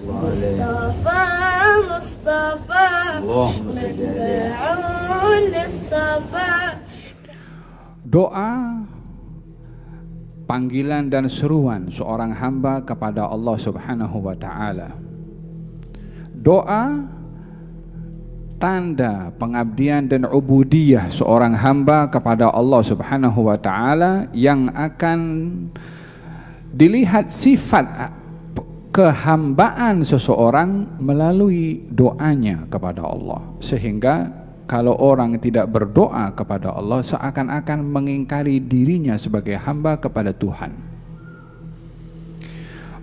مصطفى مصطفى مدعو للصفا. Doa panggilan dan seruan seorang hamba kepada Allah Subhanahu wa taala. Doa tanda pengabdian dan ubudiyah seorang hamba kepada Allah Subhanahu wa taala yang akan dilihat sifat kehambaan seseorang melalui doanya kepada Allah. Sehingga kalau orang tidak berdoa kepada Allah seakan-akan mengingkari dirinya sebagai hamba kepada Tuhan.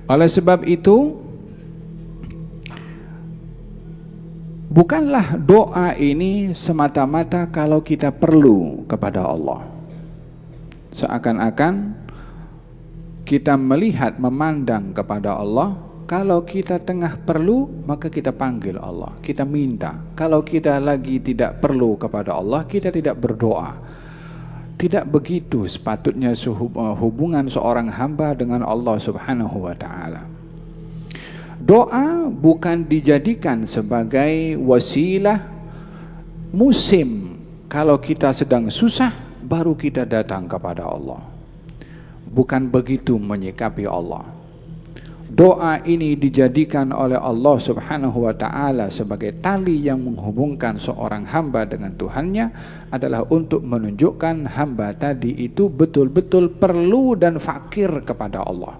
Oleh sebab itu, bukanlah doa ini semata-mata kalau kita perlu kepada Allah. Seakan-akan kita melihat, memandang kepada Allah. Kalau kita tengah perlu, maka kita panggil Allah, kita minta. Kalau kita lagi tidak perlu kepada Allah, kita tidak berdoa. Tidak begitu sepatutnya hubungan seorang hamba dengan Allah Subhanahu wa taala. Doa bukan dijadikan sebagai wasilah musim. Kalau kita sedang susah, baru kita datang kepada Allah. Bukan begitu menyikapi Allah. Doa ini dijadikan oleh Allah Subhanahu wa taala sebagai tali yang menghubungkan seorang hamba dengan Tuhannya, adalah untuk menunjukkan hamba tadi itu betul-betul perlu dan fakir kepada Allah.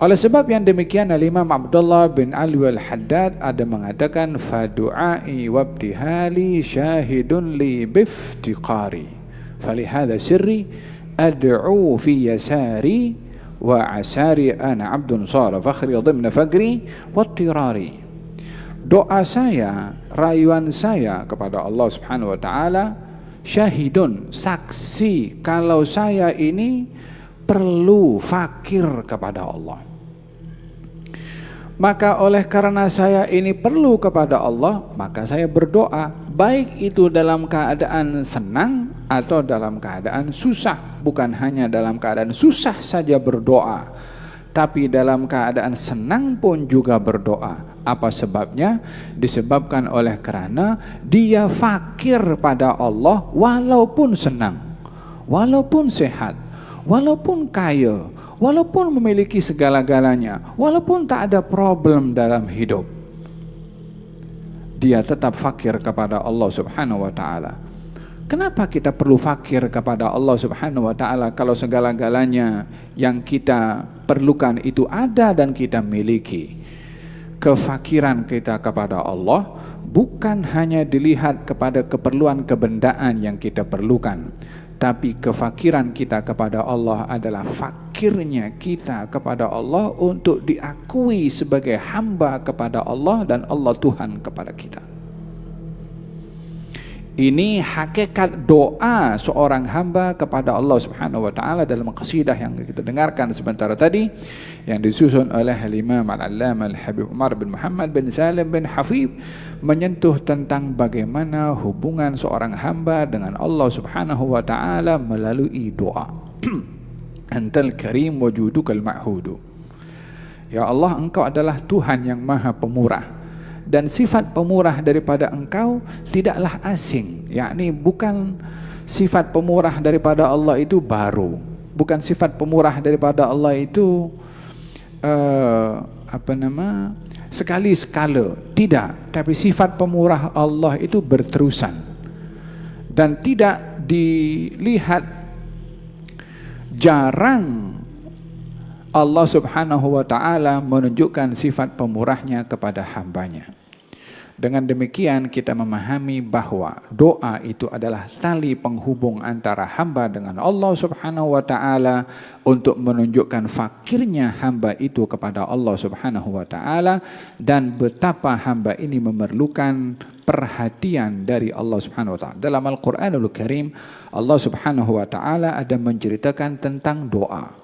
Oleh sebab yang demikian, Imam Abdullah bin Ali al-Haddad ada mengatakan, fadu'ai wabtihali syahidun li biftiqari falihada sirri ad'u fi yasari wa asari ana abdun sara fakhri dhimna fagri wattirari. Doa saya, rayuan saya kepada Allah Subhanahu wa taala, syahidun, saksi kalau saya ini perlu, fakir kepada Allah. Maka oleh karena saya ini perlu kepada Allah, maka saya berdoa, baik itu dalam keadaan senang atau dalam keadaan susah. Bukan hanya dalam keadaan susah saja berdoa, tapi dalam keadaan senang pun juga berdoa. Apa sebabnya? Disebabkan oleh karena dia fakir pada Allah walaupun senang, walaupun sehat, walaupun kaya, walaupun memiliki segala-galanya, walaupun tak ada problem dalam hidup, dia tetap fakir kepada Allah Subhanahu wa taala. Kenapa kita perlu fakir kepada Allah Subhanahu wa taala kalau segala-galanya yang kita perlukan itu ada dan kita miliki? Kefakiran kita kepada Allah bukan hanya dilihat kepada keperluan kebendaan yang kita perlukan, tapi kefakiran kita kepada Allah adalah fakirnya kita kepada Allah untuk diakui sebagai hamba kepada Allah dan Allah Tuhan kepada kita. Ini hakikat doa seorang hamba kepada Allah Subhanahu wa taala dalam qasidah yang kita dengarkan sebentar tadi, yang disusun oleh Imam Al-Allamah Al-Habib Umar bin Muhammad bin Salim bin Hafid, menyentuh tentang bagaimana hubungan seorang hamba dengan Allah Subhanahu wa taala melalui doa. Antal karim wujudukal ma'hudu. Ya Allah, Engkau adalah Tuhan yang Maha Pemurah, dan sifat pemurah daripada Engkau tidaklah asing. Yakni bukan sifat pemurah daripada Allah itu baru, bukan sifat pemurah daripada Allah itu sekali sekala, tidak. Tapi sifat pemurah Allah itu berterusan dan tidak dilihat jarang Allah Subhanahu wa taala menunjukkan sifat pemurahnya kepada hambanya. Dengan demikian kita memahami bahwa doa itu adalah tali penghubung antara hamba dengan Allah Subhanahu wa taala untuk menunjukkan fakirnya hamba itu kepada Allah Subhanahu wa taala dan betapa hamba ini memerlukan perhatian dari Allah Subhanahu wa taala. Dalam Al-Qur'anul Karim, Allah Subhanahu wa taala ada menceritakan tentang doa.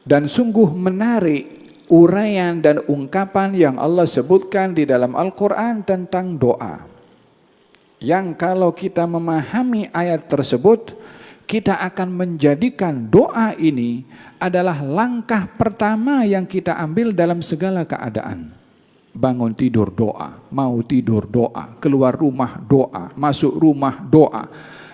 Dan sungguh menarik uraian dan ungkapan yang Allah sebutkan di dalam Al-Quran tentang doa, yang kalau kita memahami ayat tersebut, kita akan menjadikan doa ini adalah langkah pertama yang kita ambil dalam segala keadaan. Bangun tidur doa, mau tidur doa, keluar rumah doa, masuk rumah doa,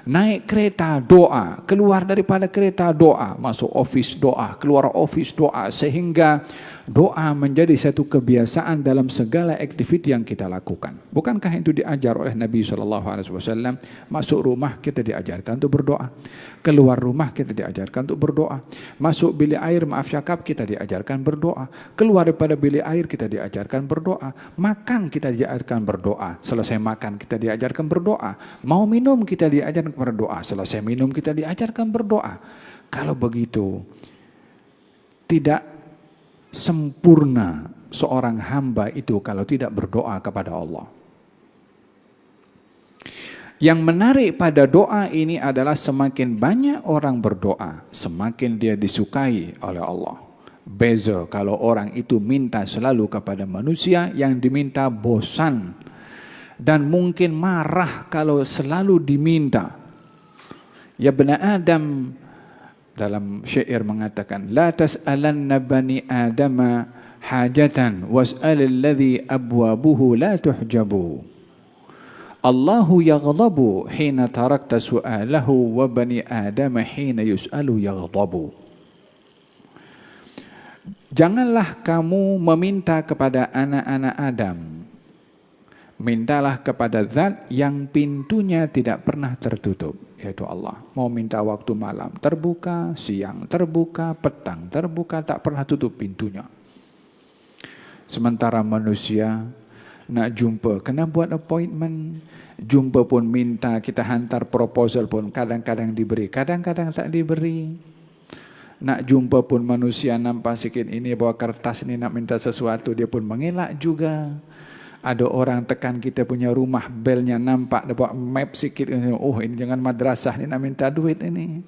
naik kereta doa, keluar daripada kereta doa, masuk office doa, keluar office doa, sehingga doa menjadi satu kebiasaan dalam segala aktiviti yang kita lakukan. Bukankah itu diajar oleh Nabi SAW? Masuk rumah kita diajarkan untuk berdoa, keluar rumah kita diajarkan untuk berdoa, masuk bilik air maaf cakap kita diajarkan berdoa, keluar daripada bilik air kita diajarkan berdoa, makan kita diajarkan berdoa, selesai makan kita diajarkan berdoa, mau minum kita diajarkan berdoa, selesai minum kita diajarkan berdoa. Kalau begitu, tidak sempurna seorang hamba itu kalau tidak berdoa kepada Allah. Yang menarik pada doa ini adalah semakin banyak orang berdoa, semakin dia disukai oleh Allah. Beza kalau orang itu minta selalu kepada manusia, yang diminta bosan dan mungkin marah kalau selalu diminta. Ya bani Adam, dalam syair mengatakan, la tas'alanna bani adama hajatan was'alil ladzi abwabuhu la tuhjabu. Allahu yaghdabu hina tarakta su'alahu wa bani adama hina yus'alu yaghdabu. Janganlah kamu meminta kepada anak-anak Adam. Mintalah kepada zat yang pintunya tidak pernah tertutup, yaitu Allah. Mau minta waktu malam terbuka, siang terbuka, petang terbuka, tak pernah tutup pintunya. Sementara manusia nak jumpa, kena buat appointment. Jumpa pun minta, kita hantar proposal pun kadang-kadang diberi, kadang-kadang tak diberi. Nak jumpa pun manusia nampak sikit ini bawa kertas ni nak minta sesuatu, dia pun mengelak juga. Ada orang tekan kita punya rumah, belnya nampak, dia bawa map sikit, oh ini jangan madrasah ni nak minta duit ini.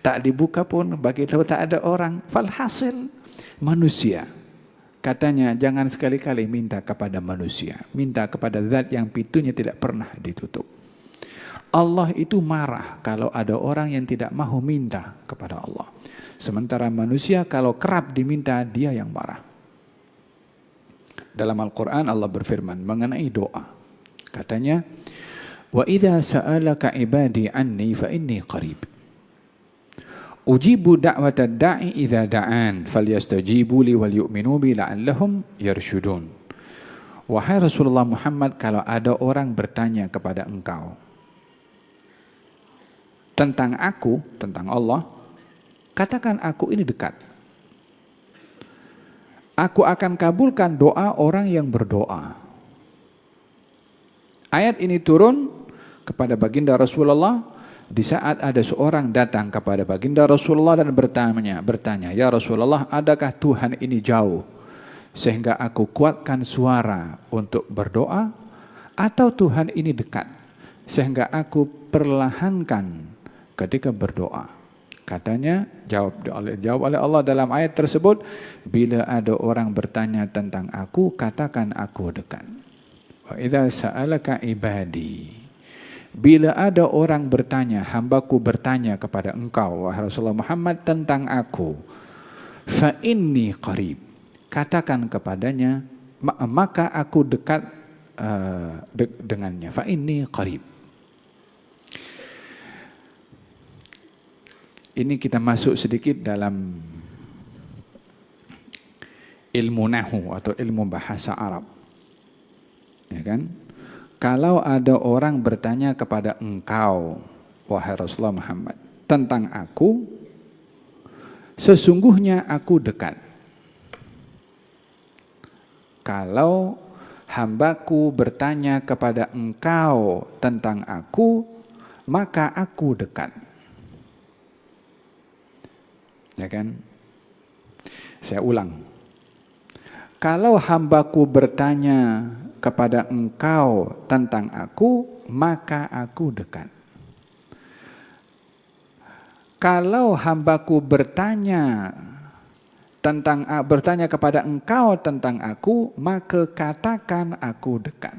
Tak dibuka pun, bagi tahu tak ada orang. Falhasil, manusia. Katanya jangan sekali-kali minta kepada manusia, minta kepada zat yang pintunya tidak pernah ditutup. Allah itu marah kalau ada orang yang tidak mahu minta kepada Allah. Sementara manusia kalau kerap diminta, dia yang marah. Dalam Al-Quran Allah berfirman mengenai doa. Katanya, wa idza sa'alaka ibadi anni fa inni qarib. Ujibu da'watad da'i idza da'an falyastajibu li wal yu'minu bi la'allahum yarshudun. Wahai Rasulullah Muhammad, kalau ada orang bertanya kepada engkau tentang aku, tentang Allah, katakan aku ini dekat. Aku akan kabulkan doa orang yang berdoa. Ayat ini turun kepada baginda Rasulullah di saat ada seorang datang kepada baginda Rasulullah dan bertanya, ya Rasulullah, adakah Tuhan ini jauh sehingga aku kuatkan suara untuk berdoa, atau Tuhan ini dekat sehingga aku perlahankan ketika berdoa? Katanya, jawab oleh Allah dalam ayat tersebut, bila ada orang bertanya tentang aku, katakan aku dekat. Wa idza sa'alaka ibadi. Bila ada orang bertanya, hambaku bertanya kepada engkau, wahai Rasulullah Muhammad, tentang aku, fa inni qarib. Katakan kepadanya, maka aku dekat dengannya. Fa inni qarib. Ini kita masuk sedikit dalam ilmu nahu atau ilmu bahasa Arab. Ya kan? Kalau ada orang bertanya kepada engkau, wahai Rasulullah Muhammad, tentang aku, sesungguhnya aku dekat. Kalau hambaku bertanya kepada engkau tentang aku, maka aku dekat. Ya kan? Saya ulang. Kalau hambaku bertanya kepada engkau tentang aku, maka aku dekat. Kalau hambaku bertanya kepada engkau tentang aku, maka katakan aku dekat.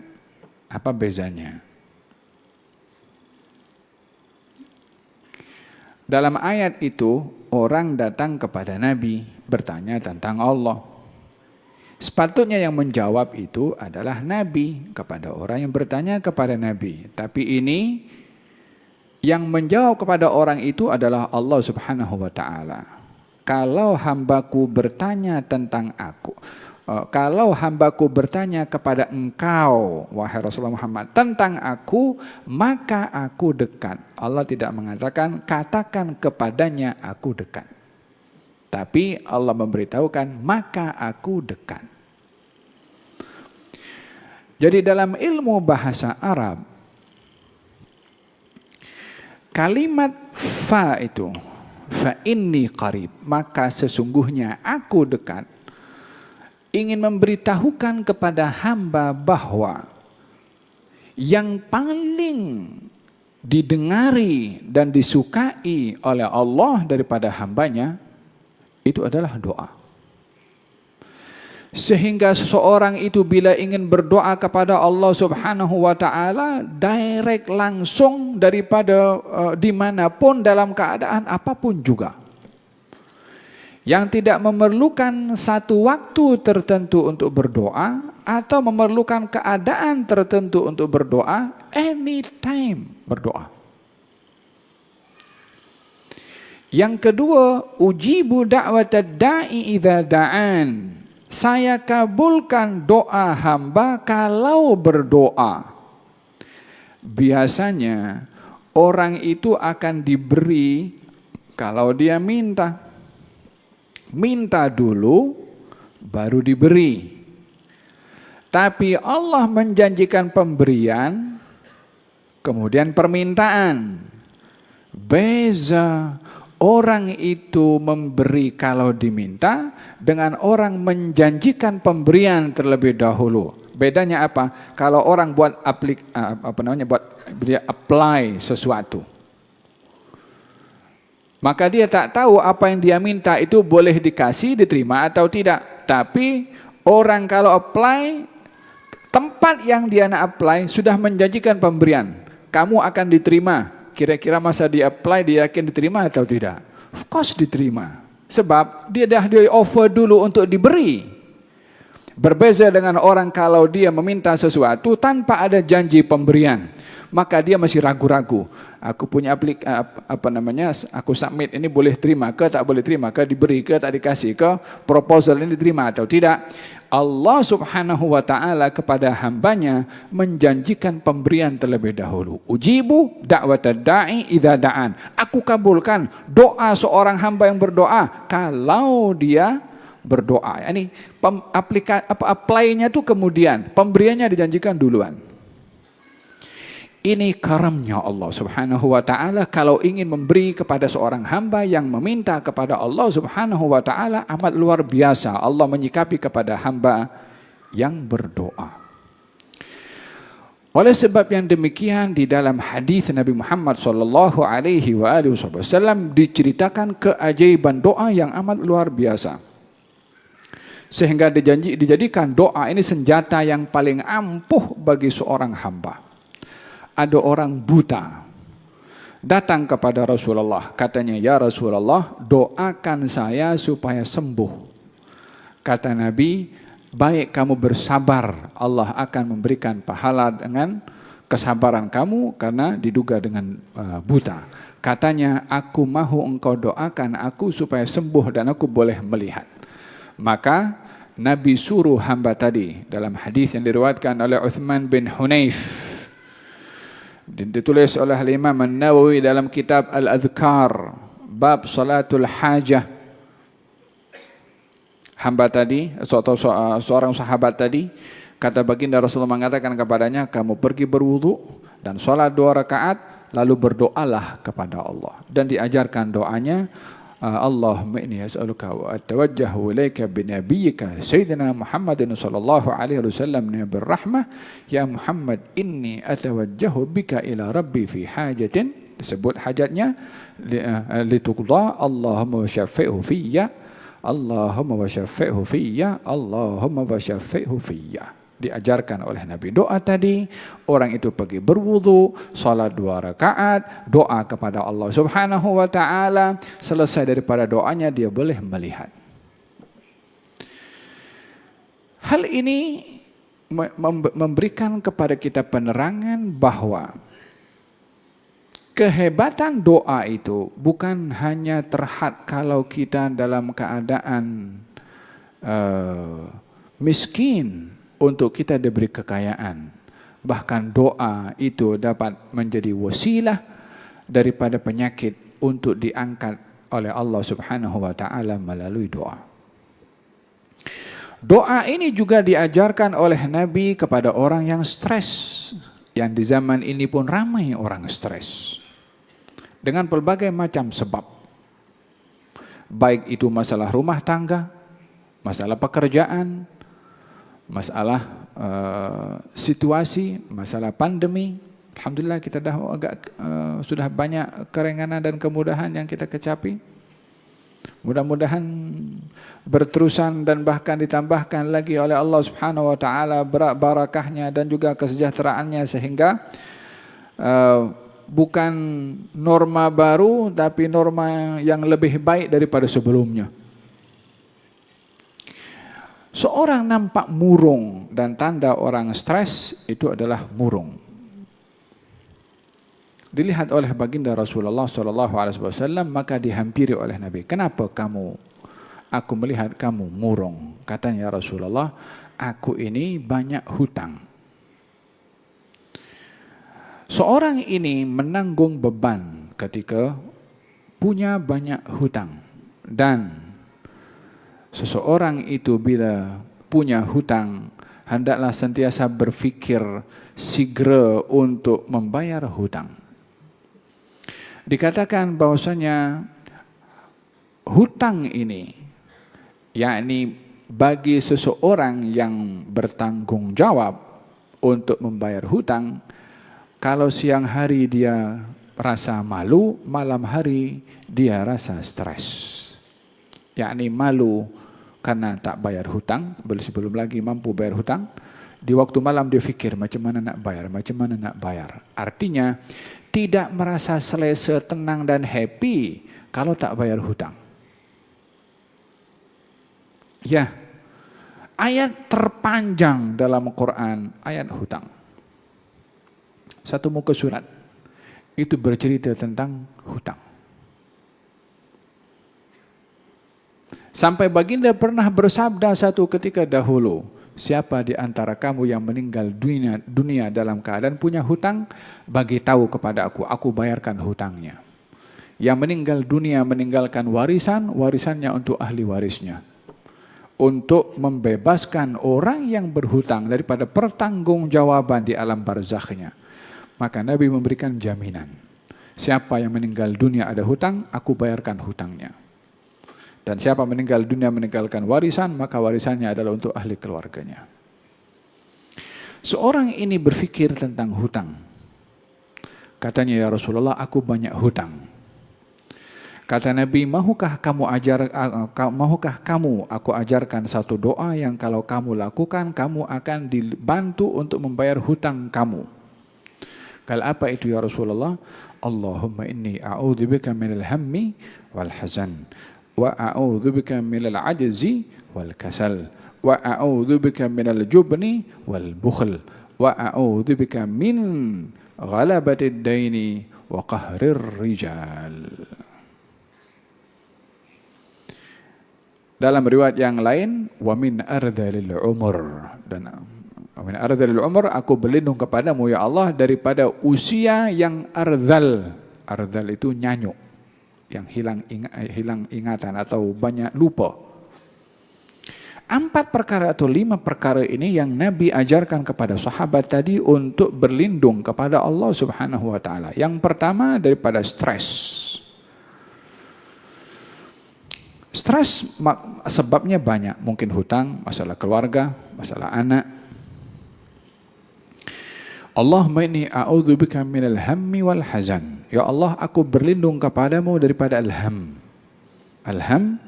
Apa bezanya? Dalam ayat itu orang datang kepada Nabi bertanya tentang Allah. Sepatutnya yang menjawab itu adalah Nabi kepada orang yang bertanya kepada Nabi. Tapi ini yang menjawab kepada orang itu adalah Allah Subhanahu wa taala. Kalau hambaku bertanya tentang aku, kalau hambaku bertanya kepada engkau, wahai Rasulullah Muhammad, tentang aku, maka aku dekat. Allah tidak mengatakan, katakan kepadanya aku dekat. Tapi Allah memberitahukan, maka aku dekat. Jadi dalam ilmu bahasa Arab, kalimat fa itu, fa inni qarib, maka sesungguhnya aku dekat, ingin memberitahukan kepada hamba bahwa yang paling didengari dan disukai oleh Allah daripada hambanya itu adalah doa. Sehingga seseorang itu bila ingin berdoa kepada Allah Subhanahu wa taala direct langsung daripada dimanapun dalam keadaan apapun juga. Yang tidak memerlukan satu waktu tertentu untuk berdoa atau memerlukan keadaan tertentu untuk berdoa, anytime berdoa. Yang kedua, ujibu da'watad da'i idza da'an. Saya kabulkan doa hamba kalau berdoa. Biasanya orang itu akan diberi kalau dia minta. Minta dulu baru diberi. Tapi Allah menjanjikan pemberian kemudian permintaan. Beza orang itu memberi kalau diminta dengan orang menjanjikan pemberian terlebih dahulu. Bedanya apa? Kalau orang buat dia apply sesuatu, maka dia tak tahu apa yang dia minta itu boleh dikasih, diterima atau tidak. Tapi orang kalau apply, tempat yang dia nak apply sudah menjanjikan pemberian. Kamu akan diterima. Kira-kira masa dia apply, dia yakin diterima atau tidak? Of course diterima. Sebab dia dah di offer dulu untuk diberi. Berbeza dengan orang kalau dia meminta sesuatu tanpa ada janji pemberian. Maka dia masih ragu-ragu. Aku punya aku submit ini boleh terima ke, tak boleh terima ke, diberi ke, tak dikasih ke, proposal ini diterima atau tidak. Allah Subhanahu wa taala kepada hambanya menjanjikan pemberian terlebih dahulu. Ujibu da'watad da'i idza da'an. Aku kabulkan doa seorang hamba yang berdoa kalau dia berdoa. Ini apply-nya itu kemudian, pemberiannya dijanjikan duluan. Ini karamnya Allah Subhanahu wa taala kalau ingin memberi kepada seorang hamba yang meminta kepada Allah Subhanahu wa taala amat luar biasa Allah menyikapi kepada hamba yang berdoa. Oleh sebab yang demikian di dalam hadis Nabi Muhammad sallallahu alaihi wasallam diceritakan keajaiban doa yang amat luar biasa. Sehingga dijadikan doa ini senjata yang paling ampuh bagi seorang hamba. Ada orang buta datang kepada Rasulullah, katanya, ya Rasulullah, doakan saya supaya sembuh. Kata Nabi, baik kamu bersabar, Allah akan memberikan pahala dengan kesabaran kamu karena diduga dengan buta. Katanya, aku mahu engkau doakan aku supaya sembuh dan aku boleh melihat. Maka Nabi suruh hamba tadi dalam hadis yang diriwayatkan oleh Uthman bin Hunayf, ditulis oleh Imam An-Nawawi dalam kitab Al-Adhkar bab salatul hajah. Hamba tadi, seorang sahabat tadi, kata baginda Rasulullah mengatakan kepadanya, kamu pergi berwudu dan salat 2 rakaat lalu berdoalah kepada Allah. Dan diajarkan doanya, Allahumma inni as'aluka wa atawajjahu ilaika binabiyyika sayyidina Muhammadin sallallahu alaihi wasallam nabiyir rahmah, ya Muhammad inni atawajjahu bika ila rabbi fi hajatin, disebut hajatnya, lituqda Allahumma wasyafi'hu fiyya, Allahumma wasyafi'hu fiyya, Allahumma wasyafi'hu fiyya. diajarkan oleh Nabi. Doa tadi, orang itu pergi berwudu, salat 2 rakaat, doa kepada Allah Subhanahu wa taala, selesai daripada doanya dia boleh melihat. Hal ini memberikan kepada kita penerangan bahwa kehebatan doa itu bukan hanya terhad kalau kita dalam keadaan miskin untuk kita diberi kekayaan. Bahkan doa itu dapat menjadi wasilah daripada penyakit untuk diangkat oleh Allah Subhanahu wa taala melalui doa. Doa ini juga diajarkan oleh Nabi kepada orang yang stres. Yang di zaman ini pun ramai orang stres. Dengan pelbagai macam sebab. Baik itu masalah rumah tangga, masalah pekerjaan, masalah situasi, masalah pandemi. Alhamdulillah kita sudah banyak keringanan dan kemudahan yang kita kecapi. Mudah-mudahan berterusan dan bahkan ditambahkan lagi oleh Allah Subhanahu wa taala barakahnya dan juga kesejahteraannya sehingga bukan norma baru tapi norma yang lebih baik daripada sebelumnya. Seorang nampak murung dan tanda orang stres itu adalah murung. Dilihat oleh baginda Rasulullah SAW, maka dihampiri oleh Nabi. Kenapa aku melihat kamu murung? Katanya Rasulullah, aku ini banyak hutang. Seorang ini menanggung beban ketika punya banyak hutang. Dan seseorang itu bila punya hutang, hendaklah sentiasa berfikir segera untuk membayar hutang. Dikatakan bahwasanya hutang ini, yakni bagi seseorang yang bertanggung jawab untuk membayar hutang, kalau siang hari dia rasa malu, malam hari dia rasa stres. Yakni malu karena tak bayar hutang, sebelum lagi mampu bayar hutang, di waktu malam dia fikir macam mana nak bayar. Artinya tidak merasa selesa, tenang dan happy kalau tak bayar hutang. Ya, ayat terpanjang dalam Quran, ayat hutang. Satu muka surat, itu bercerita tentang hutang. Sampai baginda pernah bersabda satu ketika dahulu, siapa di antara kamu yang meninggal dunia dalam keadaan punya hutang, bagi tahu kepada aku bayarkan hutangnya. Yang meninggal dunia meninggalkan warisan, warisannya untuk ahli warisnya. Untuk membebaskan orang yang berhutang daripada pertanggungjawaban di alam barzakhnya. Maka Nabi memberikan jaminan. Siapa yang meninggal dunia ada hutang, aku bayarkan hutangnya. Dan siapa meninggal dunia meninggalkan warisan, maka warisannya adalah untuk ahli keluarganya. Seorang ini berfikir tentang hutang. Katanya, ya Rasulullah, aku banyak hutang. Kata Nabi, mahukah kamu aku ajarkan satu doa yang kalau kamu lakukan, kamu akan dibantu untuk membayar hutang kamu. Kalau apa itu ya Rasulullah? Allahumma inni a'udzubika minal hammi wal hazan. Wa a'udzubika minal ajzi wal kasal wa a'udzubika minal jubni wal bukhl wa a'udzubika min ghalabatid daini wa qahrir rijal. Dalam riwayat yang lain, wa min ardhalil umur, dan min ardhalil umur, aku berlindung kepadamu ya Allah daripada usia yang ardhal. Ardhal itu nyanyuk, yang hilang ingatan atau banyak lupa. 4 perkara atau 5 perkara ini yang Nabi ajarkan kepada sahabat tadi untuk berlindung kepada Allah Subhanahu wa taala. Yang pertama daripada stres. Stres sebabnya banyak, mungkin hutang, masalah keluarga, masalah anak. Allahumma inni a'udzubika minal hammi wal hazan. Ya Allah, aku berlindung kepadamu daripada al-ham. Al-ham,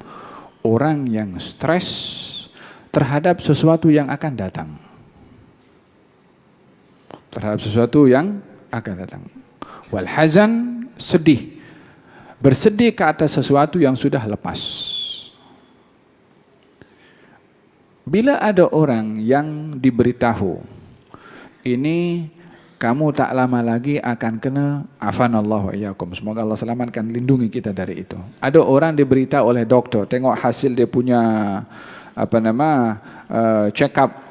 orang yang stres terhadap sesuatu yang akan datang. terhadap sesuatu yang akan datang. Wal hazan, sedih, bersedih ke atas sesuatu yang sudah lepas. Bila ada orang yang diberitahu, ini kamu tak lama lagi akan kena, afanallahu wa iyyakum, semoga Allah selamatkan, lindungi kita dari itu. Ada orang diberitahu oleh doktor, tengok hasil dia punya check up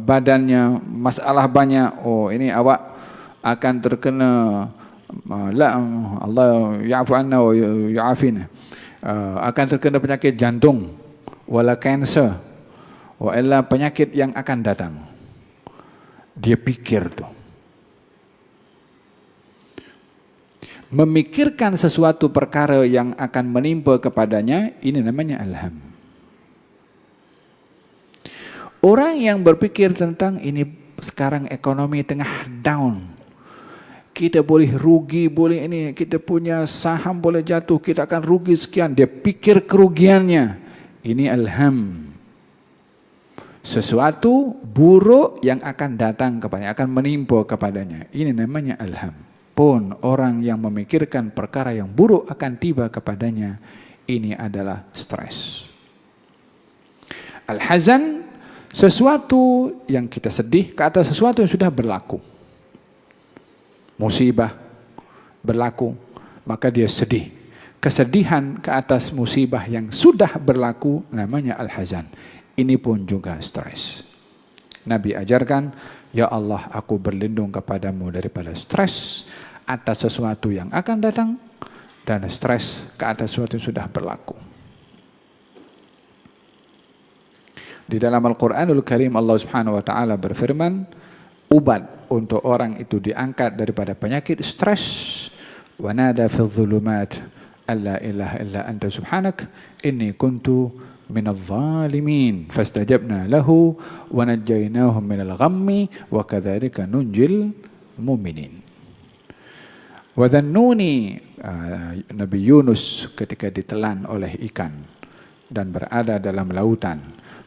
badannya, masalah banyak. Oh, ini awak akan terkena Allah ya'fu anna wa ya'afina, akan terkena penyakit jantung, wala kanser, wala penyakit yang akan datang. Dia pikir tuh. Memikirkan sesuatu perkara yang akan menimpa kepadanya, ini namanya alham. Orang yang berpikir tentang ini sekarang ekonomi tengah down, kita boleh rugi, boleh ini, kita punya saham boleh jatuh, kita akan rugi sekian, dia pikir kerugiannya, ini alham. Sesuatu buruk yang akan datang kepadanya, akan menimpa kepadanya, ini namanya alham. Pun orang yang memikirkan perkara yang buruk akan tiba kepadanya, ini adalah stres. Al-hazan, sesuatu yang kita sedih ke atas sesuatu yang sudah berlaku. Musibah berlaku, maka dia sedih. Kesedihan ke atas musibah yang sudah berlaku namanya al-hazan. Ini pun juga stres. Nabi ajarkan, ya Allah, aku berlindung kepadamu daripada stres atas sesuatu yang akan datang dan stres ke atas sesuatu yang sudah berlaku. Di dalam Al-Quranul Karim Allah Subhanahu wa taala berfirman, obat untuk orang itu diangkat daripada penyakit stres, wa nada fi dhulumat alla ilaha illa anta subhanak inni kuntu minadh dhalimin fastajabna lahu wa najjaynahum minal ghammi wa kadzalika nunjil mu'minin. Wa dhannuni, Nabi Yunus ketika ditelan oleh ikan dan berada dalam lautan,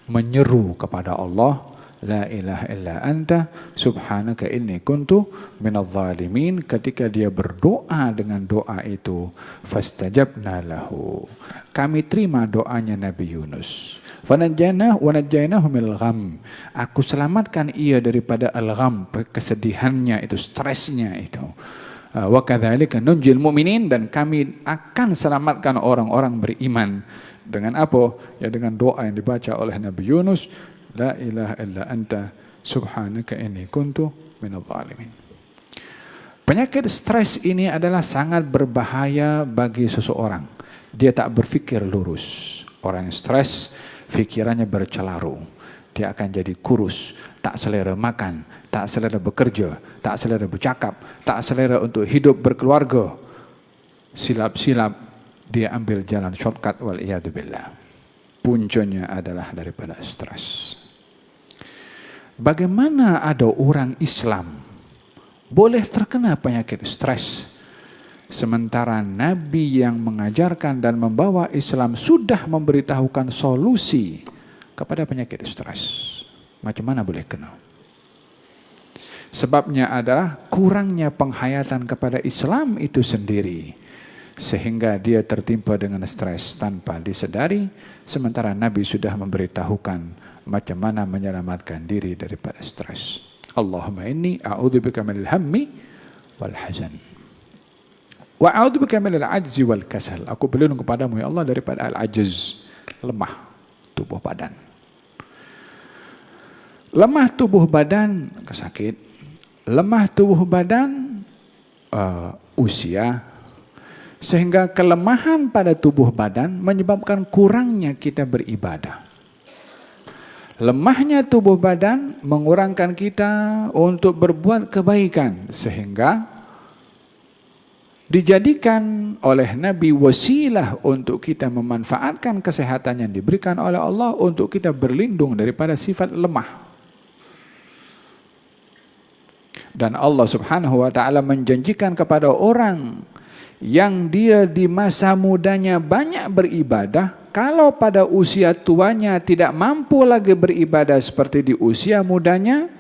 menyeru kepada Allah, la ilaha illa anta subhanaka inni kuntu minadh dhalimin. Ketika dia berdoa dengan doa itu, fastajabna lahu, kami terima doanya Nabi Yunus. Fanajjaynahu wa najjaynahu minal gham, aku selamatkan ia daripada al-gham, kesedihannya itu, stresnya itu. Wa kadzalika nunjil mu'minin, dan kami akan selamatkan orang-orang beriman. Dengan apa? Ya dengan doa yang dibaca oleh Nabi Yunus, la ilaha illa anta subhanaka inni kuntu minadh dhalimin. Penyakit stres ini adalah sangat berbahaya bagi seseorang. Dia tak berfikir lurus. Orang yang stres, fikirannya bercelaru. Dia akan jadi kurus, tak selera makan, tak selera bekerja, tak selera bercakap, tak selera untuk hidup berkeluarga. Silap-silap dia ambil jalan shortcut, wal iyadu billah. Puncanya adalah daripada stres. Bagaimana ada orang Islam boleh terkena penyakit stres, sementara Nabi yang mengajarkan dan membawa Islam sudah memberitahukan solusi kepada penyakit stres? Macam mana boleh kena? Sebabnya adalah kurangnya penghayatan kepada Islam itu sendiri, sehingga dia tertimpa dengan stres tanpa disedari, sementara Nabi sudah memberitahukan macam mana menyelamatkan diri daripada stres. Allahumma inni a'udzubika minal hammi wal hazan wa a'udzubika minal ajzi wal kasal. Aku berlindung kepadamu ya Allah daripada al-ajz, lemah tubuh badan. Lemah tubuh badan sakit, lemah tubuh badan usia, sehingga kelemahan pada tubuh badan menyebabkan kurangnya kita beribadah. Lemahnya tubuh badan mengurangkan kita untuk berbuat kebaikan, sehingga dijadikan oleh Nabi wasilah untuk kita memanfaatkan kesehatan yang diberikan oleh Allah untuk kita berlindung daripada sifat lemah. Dan Allah Subhanahu wa taala menjanjikan kepada orang yang dia di masa mudanya banyak beribadah, kalau pada usia tuanya tidak mampu lagi beribadah seperti di usia mudanya,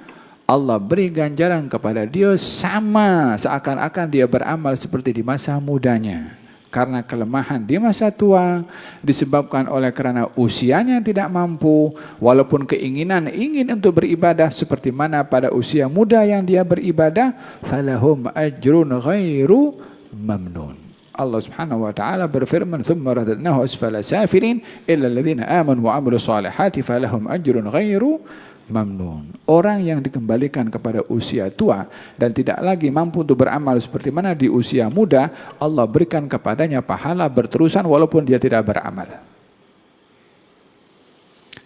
Allah beri ganjaran kepada dia sama seakan-akan dia beramal seperti di masa mudanya. Karena kelemahan di masa tua disebabkan oleh kerana usianya tidak mampu, walaupun keinginan ingin untuk beribadah seperti mana pada usia muda yang dia beribadah, falahum ajrun ghairu mamnun. Allah Subhanahu wa taala berfirman, "Tsumma radadnahu asfala safilin illa alladhina amanu wa 'amilus salihati falahum ajrun ghairu mamnun." Orang yang dikembalikan kepada usia tua dan tidak lagi mampu untuk beramal seperti mana di usia muda, Allah berikan kepadanya pahala berterusan walaupun dia tidak beramal.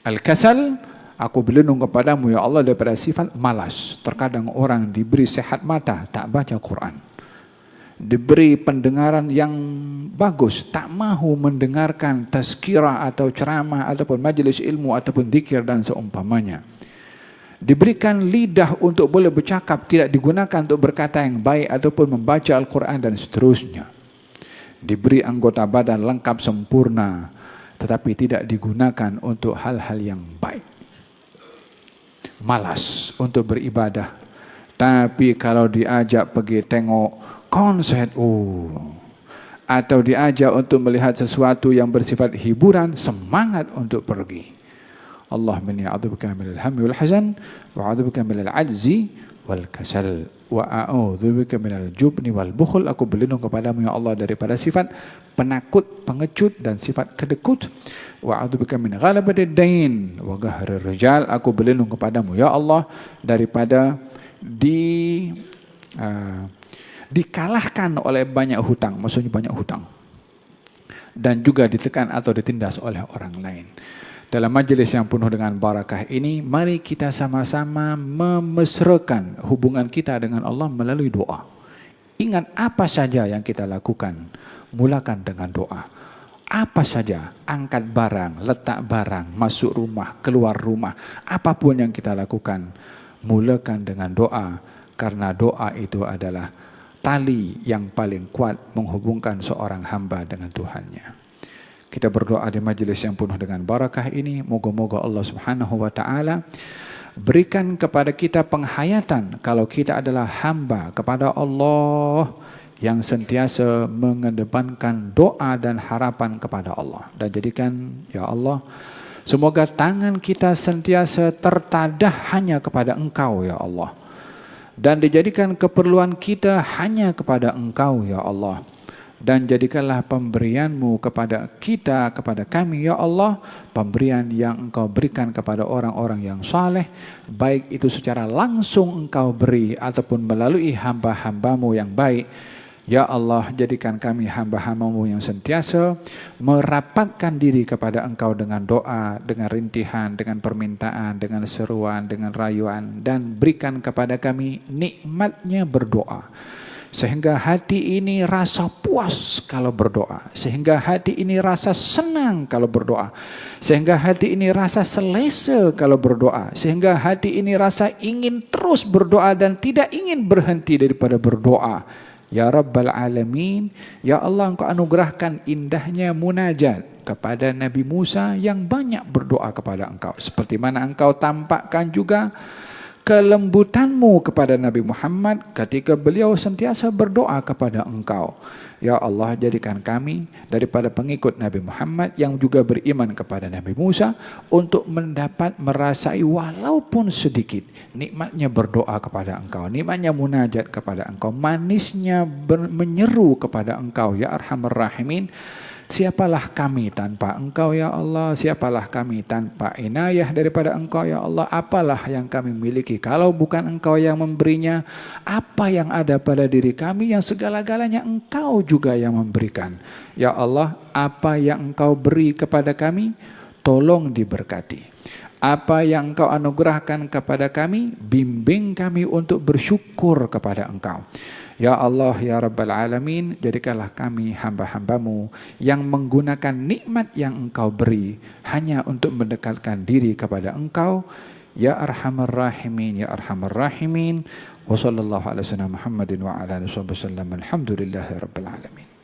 Al-kasal, aku berlindung kepadamu ya Allah daripada sifat malas. Terkadang orang diberi sehat mata, tak baca Quran. Diberi pendengaran yang bagus, tak mahu mendengarkan tazkirah atau ceramah ataupun majlis ilmu ataupun zikir dan seumpamanya. Diberikan lidah untuk boleh bercakap, tidak digunakan untuk berkata yang baik ataupun membaca Al-Quran dan seterusnya. Diberi anggota badan lengkap sempurna, tetapi tidak digunakan untuk hal-hal yang baik. Malas untuk beribadah. Tapi kalau diajak pergi tengok konser, atau diajak untuk melihat sesuatu yang bersifat hiburan, semangat untuk pergi. Allahumma inni a'udzubika minal hammi wal hazan wa a'udzubika minal ajzi wal kasal wa a'udzubika minal jubni wal bukhl. Aku berlindung kepadamu ya Allah daripada sifat penakut, pengecut dan sifat kedekut. Wa a'udzubika min ghalabatid dain wa qahrir rijal. Aku berlindung kepadamu ya Allah daripada dikalahkan oleh banyak hutang, maksudnya banyak hutang, dan juga ditekan atau ditindas oleh orang lain. Dalam majlis yang penuh dengan barakah ini, mari kita sama-sama memesrakan hubungan kita dengan Allah melalui doa. Ingat apa saja yang kita lakukan, mulakan dengan doa. Apa saja, angkat barang, letak barang, masuk rumah, keluar rumah, apapun yang kita lakukan, mulakan dengan doa. Karena doa itu adalah tali yang paling kuat menghubungkan seorang hamba dengan Tuhannya. Kita berdoa di majlis yang penuh dengan barakah ini, moga-moga Allah Subhanahu wa taala berikan kepada kita penghayatan kalau kita adalah hamba kepada Allah yang sentiasa mengedepankan doa dan harapan kepada Allah. Dan jadikan ya Allah, semoga tangan kita sentiasa tertadah hanya kepada Engkau ya Allah. Dan dijadikan keperluan kita hanya kepada Engkau ya Allah. Dan jadikanlah pemberian-Mu kepada kita, kepada kami ya Allah, pemberian yang Engkau berikan kepada orang-orang yang saleh, baik itu secara langsung Engkau beri ataupun melalui hamba-hamba-Mu yang baik. Ya Allah, jadikan kami hamba-hamba-Mu yang sentiasa merapatkan diri kepada Engkau dengan doa, dengan rintihan, dengan permintaan, dengan seruan, dengan rayuan, dan berikan kepada kami nikmatnya berdoa. Sehingga hati ini rasa puas kalau berdoa. Sehingga hati ini rasa senang kalau berdoa. Sehingga hati ini rasa selesa kalau berdoa. Sehingga hati ini rasa ingin terus berdoa dan tidak ingin berhenti daripada berdoa. Ya Rabbal Alamin, ya Allah, Engkau anugerahkan indahnya munajat kepada Nabi Musa yang banyak berdoa kepada Engkau. Seperti mana Engkau tampakkan juga kelembutan-Mu kepada Nabi Muhammad ketika beliau sentiasa berdoa kepada Engkau. Ya Allah, jadikan kami daripada pengikut Nabi Muhammad yang juga beriman kepada Nabi Musa untuk mendapat merasai walaupun sedikit nikmatnya berdoa kepada Engkau, nikmatnya munajat kepada Engkau, manisnya menyeru kepada Engkau ya Arhamar Rahimin. Siapalah kami tanpa Engkau ya Allah, siapalah kami tanpa inayah daripada Engkau ya Allah, apalah yang kami miliki kalau bukan Engkau yang memberinya, apa yang ada pada diri kami yang segala-galanya Engkau juga yang memberikan. Ya Allah, apa yang Engkau beri kepada kami, tolong diberkati. Apa yang Engkau anugerahkan kepada kami, bimbing kami untuk bersyukur kepada Engkau. Ya Allah, ya Rabbal Alamin, jadikanlah kami hamba-hamba-Mu yang menggunakan nikmat yang Engkau beri hanya untuk mendekatkan diri kepada Engkau. Ya Arhamar Rahimin, ya Arhamar Rahimin. Wa sallallahu ala sayyidina Muhammadin wa ala alihi wasallam. Alhamdulillahi Rabbil Alamin.